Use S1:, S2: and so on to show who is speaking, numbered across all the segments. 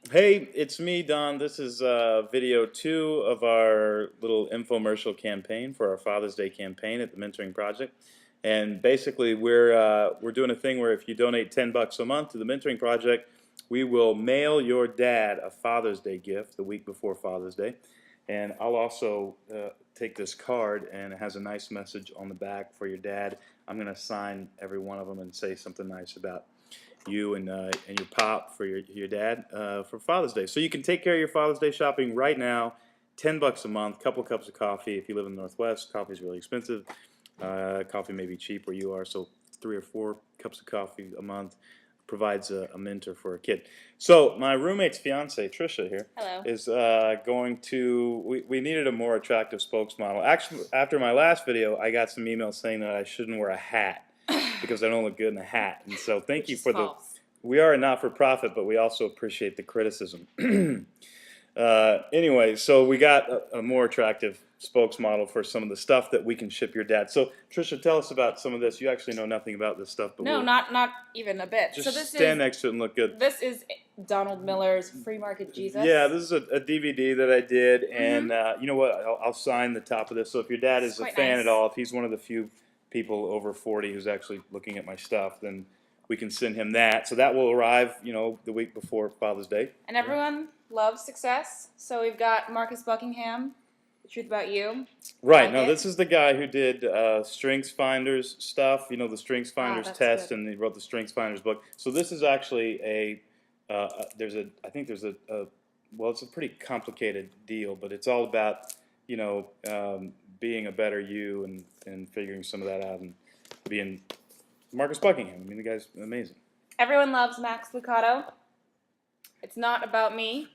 S1: Hey, it's me, Don. This is video 2 of our little infomercial campaign for our Father's Day campaign at the Mentoring Project. And basically, we're doing a thing where if you donate $10 a month to the Mentoring Project, we will mail your dad a Father's Day gift the week before Father's Day. And I'll also take this card, and it has a nice message on the back for your dad. I'm going to sign every one of them and say something nice about you and your pop for your dad for Father's Day. So you can take care of your Father's Day shopping right now. $10 a month, couple cups of coffee. If you live in the Northwest, coffee is really expensive. Coffee may be cheap where you are, so 3 or 4 cups of coffee a month provides a mentor for a kid. So my roommate's fiance, Trisha here,
S2: Hello.
S1: is going to. We needed a more attractive spokesmodel. Actually, after my last video, I got some emails saying that I shouldn't wear a hat because I don't look good in a hat. And so thank
S2: Which
S1: you
S2: is
S1: for the.
S2: false.
S1: We are a not-for-profit, but we also appreciate the criticism. Anyway, so we got a more attractive spokesmodel for some of the stuff that we can ship your dad. So Trisha, tell us about some of this. You actually know nothing about this stuff, but
S2: No,
S1: we'll
S2: not even a bit.
S1: just
S2: So this
S1: stand
S2: is
S1: next to it and look good.
S2: this is Donald Miller's Free Market Jesus.
S1: Yeah, this is a DVD that I did, and
S2: Mm-hmm.
S1: you know what? I'll sign the top of this. So if your dad
S2: It's
S1: is a
S2: quite
S1: fan
S2: nice.
S1: at all, if he's one of the few people over 40 who's actually looking at my stuff, then we can send him that. So that will arrive, the week before Father's Day.
S2: And everyone loves success. So we've got Marcus Buckingham, The Truth About You.
S1: Right.
S2: Like
S1: Now,
S2: it.
S1: this is the guy who did Strengths Finders stuff, the Strengths Finders
S2: That's
S1: test,
S2: good.
S1: and he wrote the Strengths Finders book. So this is actually I think there's well, it's a pretty complicated deal, but it's all about, being a better you and figuring some of that out and being Marcus Buckingham. I mean, the guy's amazing.
S2: Everyone loves Max Lucado. It's not about me.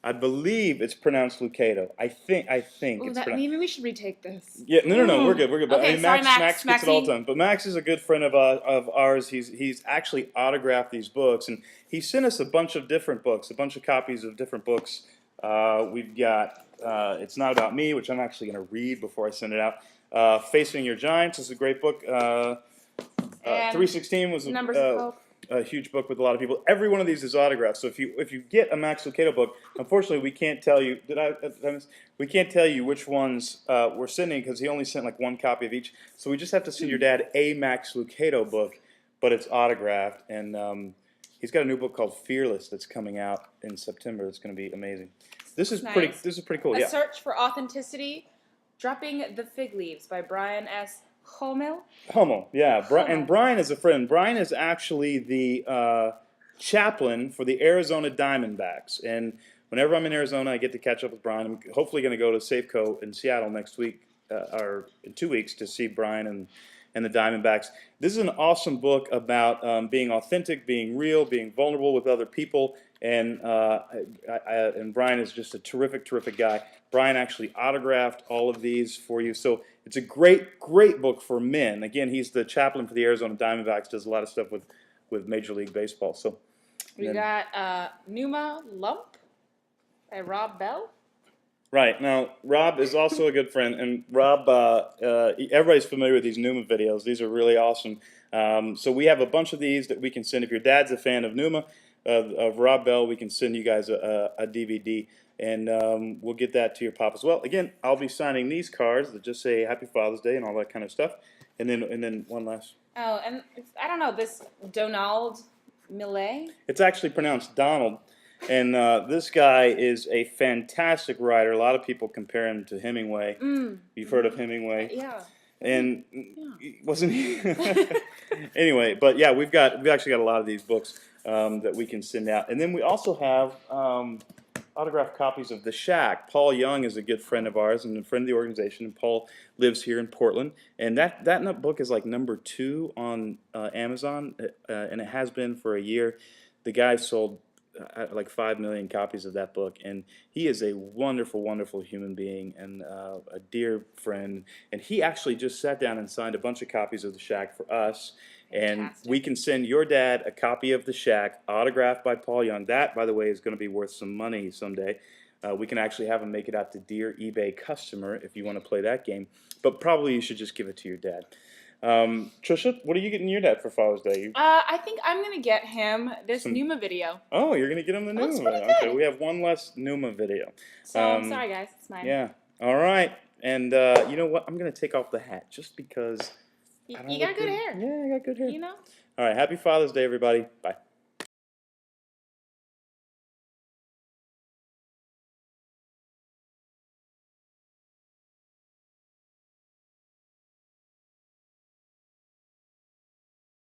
S1: I believe it's pronounced Lucado. I think
S2: Ooh,
S1: it's
S2: that
S1: pronounced.
S2: maybe we should retake this.
S1: Yeah, no, we're
S2: Ooh.
S1: good, we're good. But I
S2: Okay,
S1: mean,
S2: sorry,
S1: Max
S2: Max.
S1: gets it all the
S2: Maxine.
S1: time. But Max is a good friend of ours. He's actually autographed these books, and he sent us a bunch of different books, a bunch of copies of different books. We've got It's Not About Me, which I'm actually going to read before I send it out. Facing Your Giants is a great book.
S2: And
S1: 316 was
S2: Numbers of Hope.
S1: a huge book with a lot of people. Every one of these is autographed. So if you get a Max Lucado book, unfortunately we can't tell you. We can't tell you which ones we're sending because he only sent like one copy of each. So we just have to send your dad a Max Lucado book, but it's autographed. And he's got a new book called Fearless that's coming out in September. It's going to be amazing. This is
S2: Nice.
S1: pretty. This is pretty cool.
S2: A
S1: Yeah.
S2: Search for Authenticity, Dropping the Fig Leaves by Brian S. Homel.
S1: Hummel, yeah.
S2: Hummel.
S1: And Brian is a friend. Brian is actually the chaplain for the Arizona Diamondbacks. And whenever I'm in Arizona, I get to catch up with Brian. I'm hopefully going to go to Safeco in Seattle next week, or in 2 weeks, to see Brian and the Diamondbacks. This is an awesome book about being authentic, being real, being vulnerable with other people. And Brian is just a terrific, terrific guy. Brian actually autographed all of these for you. So it's a great, great book for men. Again, he's the chaplain for the Arizona Diamondbacks, does a lot of stuff with Major League Baseball. So
S2: We got Numa Lump by Rob Bell.
S1: right. Now, Rob is also a good friend, and Rob, everybody's familiar with these Numa videos. These are really awesome. So we have a bunch of these that we can send. If your dad's a fan of Numa, of Rob Bell, we can send you guys a DVD, and we'll get that to your pop as well. Again, I'll be signing these cards that just say Happy Father's Day and all that kind of stuff. And then one last.
S2: Oh, and I don't know, this Donald Millet.
S1: It's actually pronounced Donald. And this guy is a fantastic writer. A lot of people compare him to Hemingway. You've heard of Hemingway?
S2: Yeah.
S1: And wasn't he? Anyway, but yeah, we've actually got a lot of these books that we can send out. And then we also have autographed copies of The Shack. Paul Young is a good friend of ours and a friend of the organization, and Paul lives here in Portland. And that book is like #2 on Amazon, and it has been for a year. The guy sold like 5 million copies of that book, and he is a wonderful, wonderful human being and a dear friend. And he actually just sat down and signed a bunch of copies of The Shack for us. And
S2: Fantastic.
S1: we can send your dad a copy of The Shack, autographed by Paul Young. That, by the way, is going to be worth some money someday. We can actually have him make it out to Dear eBay Customer if you want to play that game. But probably you should just give it to your dad. Trisha, what are you getting your dad for Father's Day?
S2: I think I'm gonna get him this
S1: Some-
S2: Numa video.
S1: Oh, you're gonna get him the
S2: It looks
S1: Numa.
S2: pretty
S1: Okay,
S2: good.
S1: we have one less Numa video.
S2: So I'm sorry, guys. It's mine.
S1: Yeah. All right. And you know what? I'm gonna take off the hat just because. I don't
S2: You
S1: look
S2: got good hair.
S1: Yeah, I got good hair.
S2: You know.
S1: All right. Happy Father's Day, everybody. Bye.